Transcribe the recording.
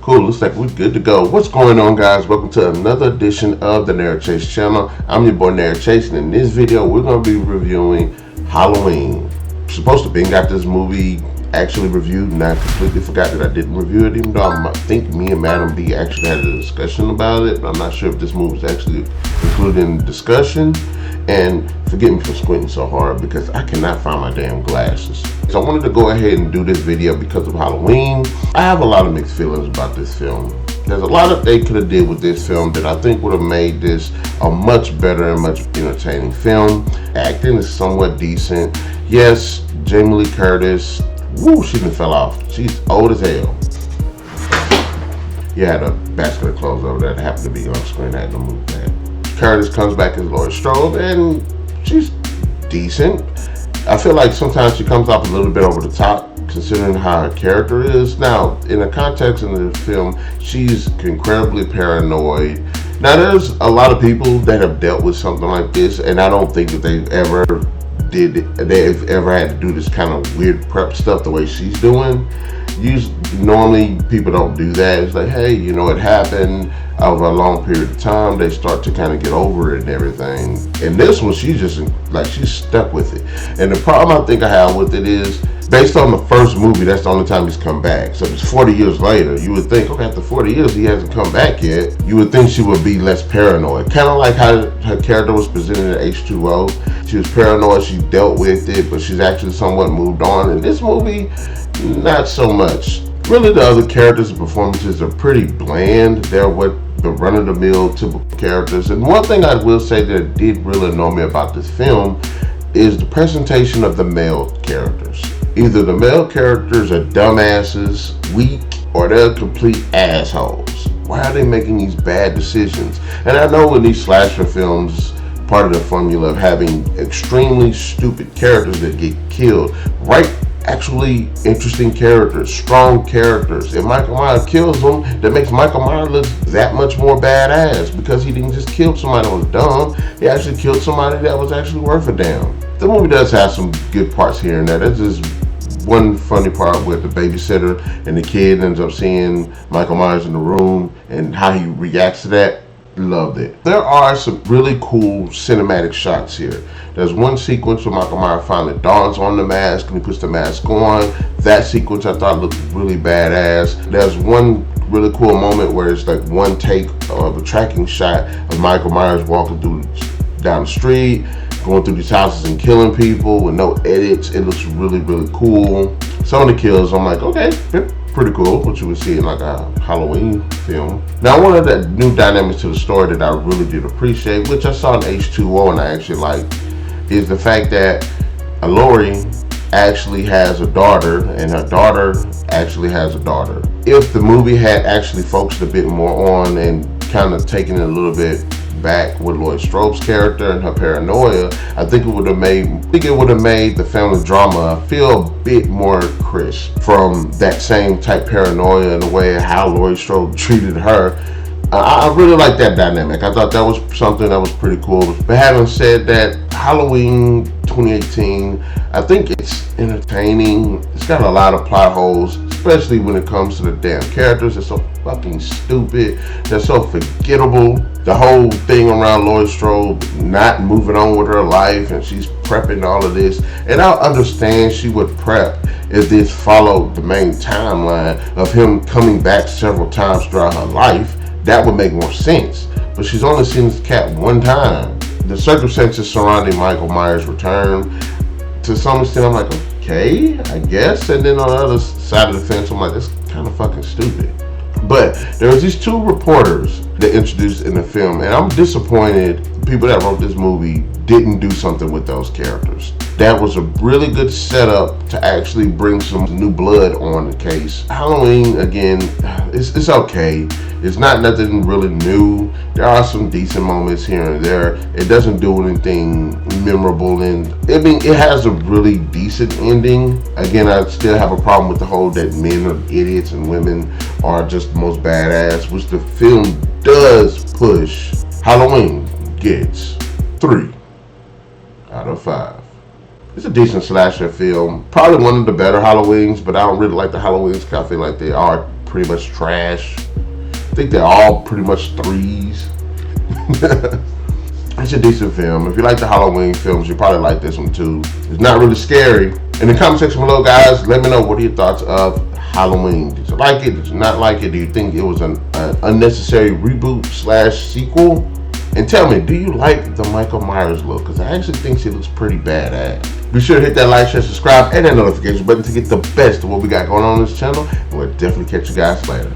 Cool, looks like we're good to go. What's going on, guys? Welcome to another edition of the Narik Chase channel. I'm your boy Narik Chase, and in this video we're going to be reviewing Halloween. I'm supposed to got this movie actually reviewed, and I completely forgot that I didn't review it, even though I think me and Madam B actually had a discussion about it. But I'm not sure if this movie is actually included in the discussion. And forgive me for squinting so hard because I cannot find my damn glasses. So I wanted to go ahead and do this video because of Halloween. I have a lot of mixed feelings about this film. There's a lot that they could have did with this film that I think would have made this a much better and much entertaining film. Acting is somewhat decent. Yes, Jamie Lee Curtis, woo, she done fell off. She's old as hell. You had a basket of clothes over there that happened to be on screen. I had to move that. Curtis comes back as Laurie Strode, and she's decent. I feel like sometimes she comes off a little bit over the top, considering how her character is. Now, in the context of the film, she's incredibly paranoid. Now, there's a lot of people that have dealt with something like this, and I don't think that they've ever had to do this kind of weird prep stuff the way she's doing. Normally, people don't do that. It's like, hey, you know, it happened over a long period of time. They start to kind of get over it and everything. And this one, she's just like, she's stuck with it. And the problem I think I have with it is, based on the first movie, that's the only time he's come back. So it's 40 years later. You would think, okay, after 40 years, he hasn't come back yet. You would think she would be less paranoid. Kind of like how her character was presented in H2O. She was paranoid, she dealt with it, but she's actually somewhat moved on. In this movie, not so much. Really, the other characters and performances are pretty bland. They're what the run-of-the-mill typical characters. And one thing I will say that did really annoy me about this film is the presentation of the male characters. Either the male characters are dumbasses, weak, or they're complete assholes. Why are they making these bad decisions? And I know in these slasher films, part of the formula of having extremely stupid characters that get killed, right? Actually interesting characters, strong characters. If Michael Myers kills them, that makes Michael Myers look that much more badass, because he didn't just kill somebody that was dumb, he actually killed somebody that was actually worth a damn. The movie does have some good parts here and there. There's just one funny part with the babysitter and the kid ends up seeing Michael Myers in the room and how he reacts to that. Loved it. There are some really cool cinematic shots here. There's one sequence where Michael Myers finally dons on the mask and he puts the mask on. That sequence I thought looked really badass. There's one really cool moment where it's like one take of a tracking shot of Michael Myers walking down the street, going through these houses and killing people with no edits. It looks really, really cool. Some of the kills, I'm like, okay, pretty cool, what you would see in like a Halloween film. Now, one of the new dynamics to the story that I really did appreciate, which I saw in H2O and I actually liked, is the fact that Laurie actually has a daughter and her daughter actually has a daughter. If the movie had actually focused a bit more on and kind of taken it a little bit back with Laurie Strode's character and her paranoia, I think it would have made the family drama feel a bit more crisp from that same type paranoia and the way how Laurie Strode treated her. I really like that dynamic. I thought that was something that was pretty cool. But having said that, Halloween 2018, I think it's entertaining. It's got a lot of plot holes, especially when it comes to the damn characters. They're so fucking stupid. They're so forgettable. The whole thing around Laurie Strode not moving on with her life, and she's prepping all of this. And I understand she would prep if this followed the main timeline of him coming back several times throughout her life. That would make more sense. But she's only seen this cat one time. The circumstances surrounding Michael Myers' return, to some extent, I'm like, okay, I guess. And then on the other side of the fence, I'm like, that's kind of fucking stupid. But there was these two reporters that introduced in the film, and I'm disappointed the people that wrote this movie didn't do something with those characters. That was a really good setup to actually bring some new blood on the case. Halloween, again, it's okay. It's not nothing really new. There are some decent moments here and there. It doesn't do anything memorable, and I mean, it has a really decent ending. Again, I still have a problem with the whole that men are idiots and women are just the most badass, which the film does push. Halloween gets 3 out of 5. It's a decent slasher film. Probably one of the better Halloweens, but I don't really like the Halloweens because I feel like they are pretty much trash. I think they're all pretty much 3s. It's a decent film. If you like the Halloween films, you probably like this one too. It's not really scary. In the comment section below, guys, let me know what are your thoughts of Halloween. Did you like it? Did you not like it? Do you think it was an unnecessary reboot / sequel? And tell me, do you like the Michael Myers look? Because I actually think she looks pretty badass. Be sure to hit that like, share, subscribe, and that notification button to get the best of what we got going on this channel. And we'll definitely catch you guys later.